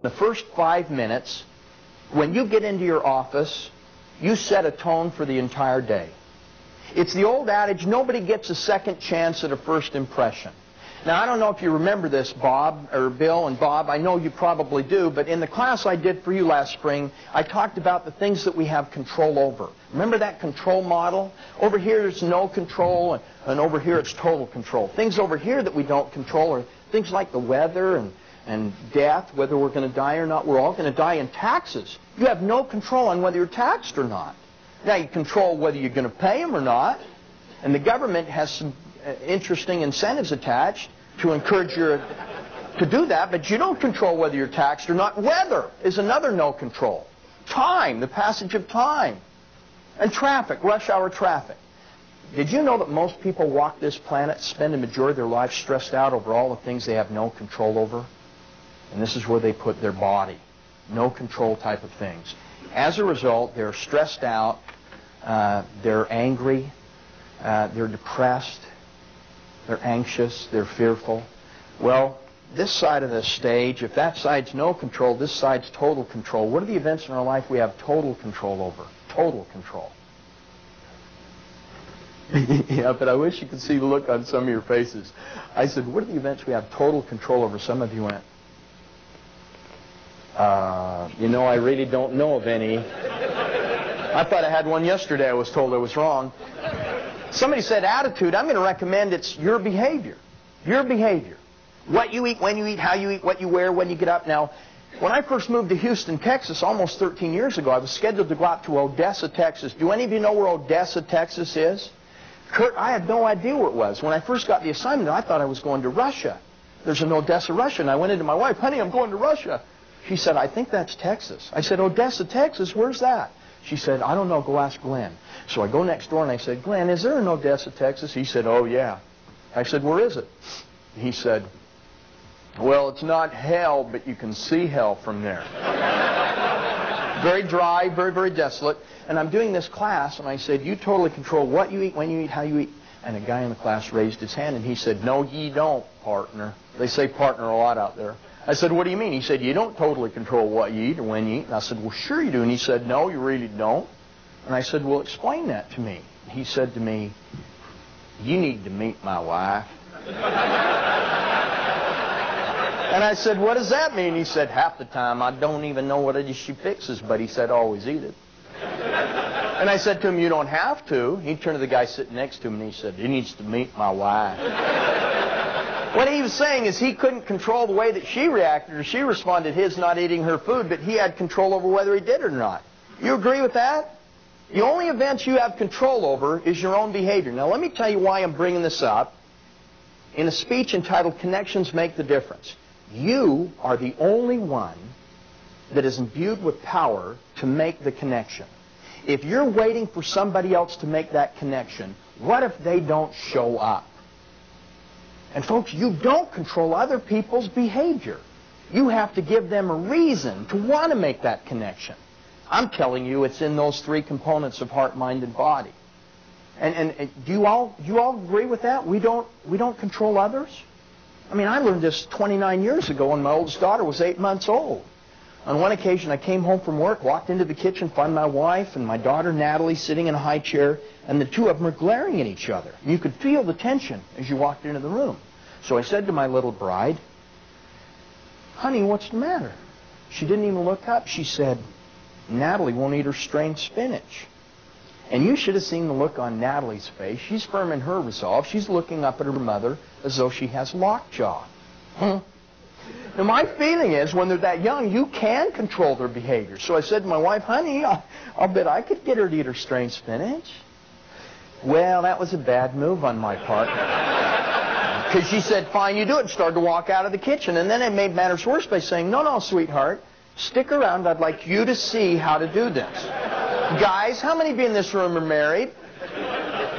The first 5 minutes, when you get into your office, you set a tone for the entire day. It's the old adage, nobody gets a second chance at a first impression. Now, I don't know if you remember this, Bob, or Bill and Bob. I know you probably do, but in the class I did for you last spring, I talked about the things that we have control over. Remember that control model? Over here there's no control, and over here it's total control. Things over here that we don't control are things like the weather and death, whether we're going to die or not. We're all going to die. In taxes, you have no control on whether you're taxed or not. Now, you control whether you're going to pay them or not, and the government has some interesting incentives attached to encourage you to do that, but you don't control whether you're taxed or not. Weather is another no control. Time, the passage of time. And traffic, rush hour traffic. Did you know that most people walk this planet, spend a majority of their life stressed out over all the things they have no control over? And this is where they put their body. No control type of things. As a result, they're stressed out, they're angry, they're depressed, they're anxious, they're fearful. Well, this side of the stage, if that side's no control, this side's total control. What are the events in our life we have total control over? Total control. Yeah, but I wish you could see the look on some of your faces. I said, what are the events we have total control over? Some of you went, you know, I really don't know of any. I thought I had one yesterday. I was told I was wrong. Somebody said attitude. I'm going to recommend it's your behavior. Your behavior. What you eat, when you eat, how you eat, what you wear, when you get up. Now, when I first moved to Houston, Texas, almost 13 years ago, I was scheduled to go out to Odessa, Texas. Do any of you know where Odessa, Texas is? Kurt, I had no idea where it was. When I first got the assignment, I thought I was going to Russia. There's an Odessa, Russia. And I went into my wife, honey, I'm going to Russia. She said, I think that's Texas. I said, Odessa, Texas, where's that? She said, I don't know, go ask Glenn. So I go next door and I said, Glenn, is there an Odessa, Texas? He said, oh, yeah. I said, where is it? He said, well, it's not hell, but you can see hell from there. Very dry, very, very desolate. And I'm doing this class, and I said, you totally control what you eat, when you eat, how you eat. And a guy in the class raised his hand, and he said, no, ye don't, partner. They say partner a lot out there. I said, what do you mean? He said, you don't totally control what you eat or when you eat. And I said, well, sure you do. And he said, no, you really don't. And I said, well, explain that to me. He said to me, you need to meet my wife. And I said, what does that mean? He said, half the time I don't even know what it is she fixes, but he said, always eat it. And I said to him, you don't have to. He turned to the guy sitting next to him and he said, he needs to meet my wife. What he was saying is he couldn't control the way that she reacted or she responded to his not eating her food, but he had control over whether he did or not. You agree with that? The only events you have control over is your own behavior. Now let me tell you why I'm bringing this up. In a speech entitled Connections Make the Difference, you are the only one that is imbued with power to make the connection. If you're waiting for somebody else to make that connection, what if they don't show up? And folks, you don't control other people's behavior. You have to give them a reason to want to make that connection. I'm telling you, it's in those three components of heart, mind, and body. And do you all agree with that? We don't control others? I mean, I learned this 29 years ago when my oldest daughter was 8 months old. On one occasion, I came home from work, walked into the kitchen, found my wife and my daughter Natalie sitting in a high chair, and the two of them were glaring at each other. And you could feel the tension as you walked into the room. So I said to my little bride, honey, what's the matter? She didn't even look up. She said, Natalie won't eat her strained spinach. And you should have seen the look on Natalie's face. She's firm in her resolve. She's looking up at her mother as though she has lockjaw. Now, my feeling is when they're that young, you can control their behavior. So I said to my wife, honey, I'll bet I could get her to eat her strained spinach. Well, that was a bad move on my part. Because she said, fine, you do it, and started to walk out of the kitchen. And then it made matters worse by saying, no, sweetheart, stick around. I'd like you to see how to do this. Guys, how many of you in this room are married?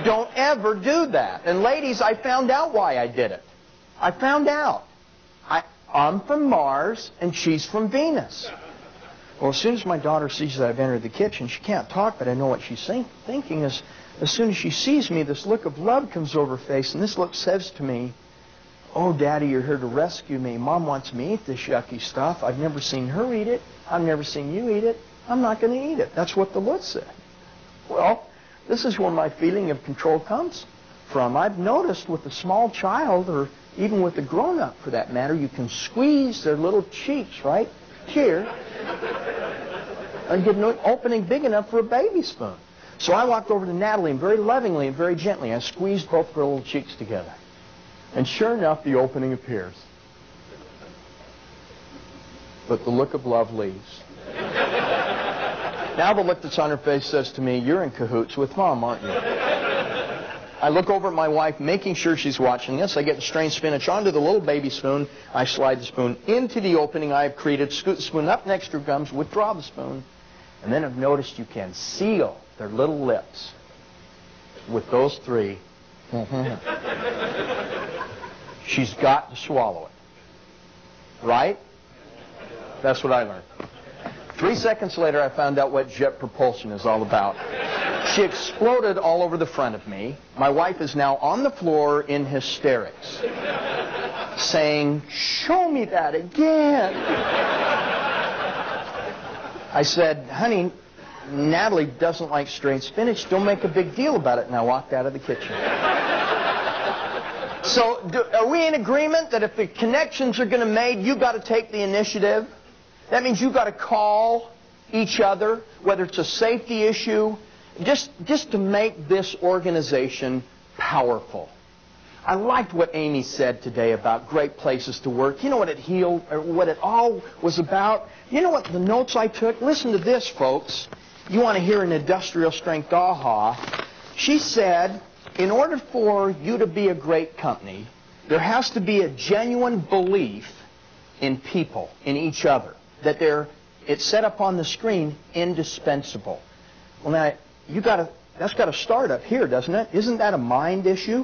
Don't ever do that. And ladies, I found out why I did it. I found out. I'm from Mars, and she's from Venus. Well, as soon as my daughter sees that I've entered the kitchen, she can't talk, but I know what she's thinking is, as soon as she sees me, this look of love comes over her face, and this look says to me, Oh, Daddy, you're here to rescue me. Mom wants me to eat this yucky stuff. I've never seen her eat it. I've never seen you eat it. I'm not going to eat it. That's what the look said. Well, this is where my feeling of control comes from. I've noticed with a small child, or even with a grown-up for that matter, you can squeeze their little cheeks right here and get an opening big enough for a baby spoon. So I walked over to Natalie and very lovingly and very gently, I squeezed both her little cheeks together. And sure enough, the opening appears. But the look of love leaves. Now the look that's on her face says to me, you're in cahoots with Mom, aren't you? I look over at my wife, making sure she's watching this. I get the strained spinach onto the little baby spoon. I slide the spoon into the opening I have created, scoot the spoon up next to her gums, withdraw the spoon, and then I've noticed you can seal their little lips with those three. She's got to swallow it. Right? That's what I learned. 3 seconds later, I found out what jet propulsion is all about. She exploded all over the front of me. My wife is now on the floor in hysterics, saying, show me that again. I said, honey, Natalie doesn't like strained spinach. Don't make a big deal about it. And I walked out of the kitchen. So are we in agreement that if the connections are going to be made, you've got to take the initiative? That means you've got to call each other, whether it's a safety issue, just to make this organization powerful. I liked what Amy said today about great places to work. You know what it healed, or what it all was about? You know what the notes I took? Listen to this, folks. You want to hear an industrial strength aha. She said, in order for you to be a great company, there has to be a genuine belief in people, in each other, that it's set up on the screen, indispensable. Well, now, that's got to start up here, doesn't it? Isn't that a mind issue?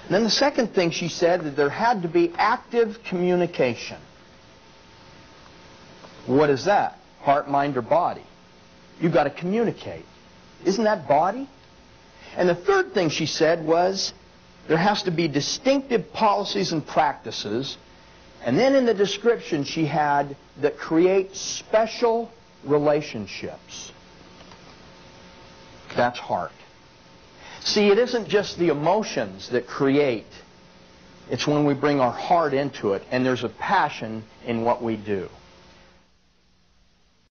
And then the second thing she said, that there had to be active communication. What is that? Heart, mind, or body? You've got to communicate. Isn't that body? And the third thing she said was, there has to be distinctive policies and practices. And then in the description she had, that create special relationships. That's heart. See, it isn't just the emotions that create. It's when we bring our heart into it, and there's a passion in what we do.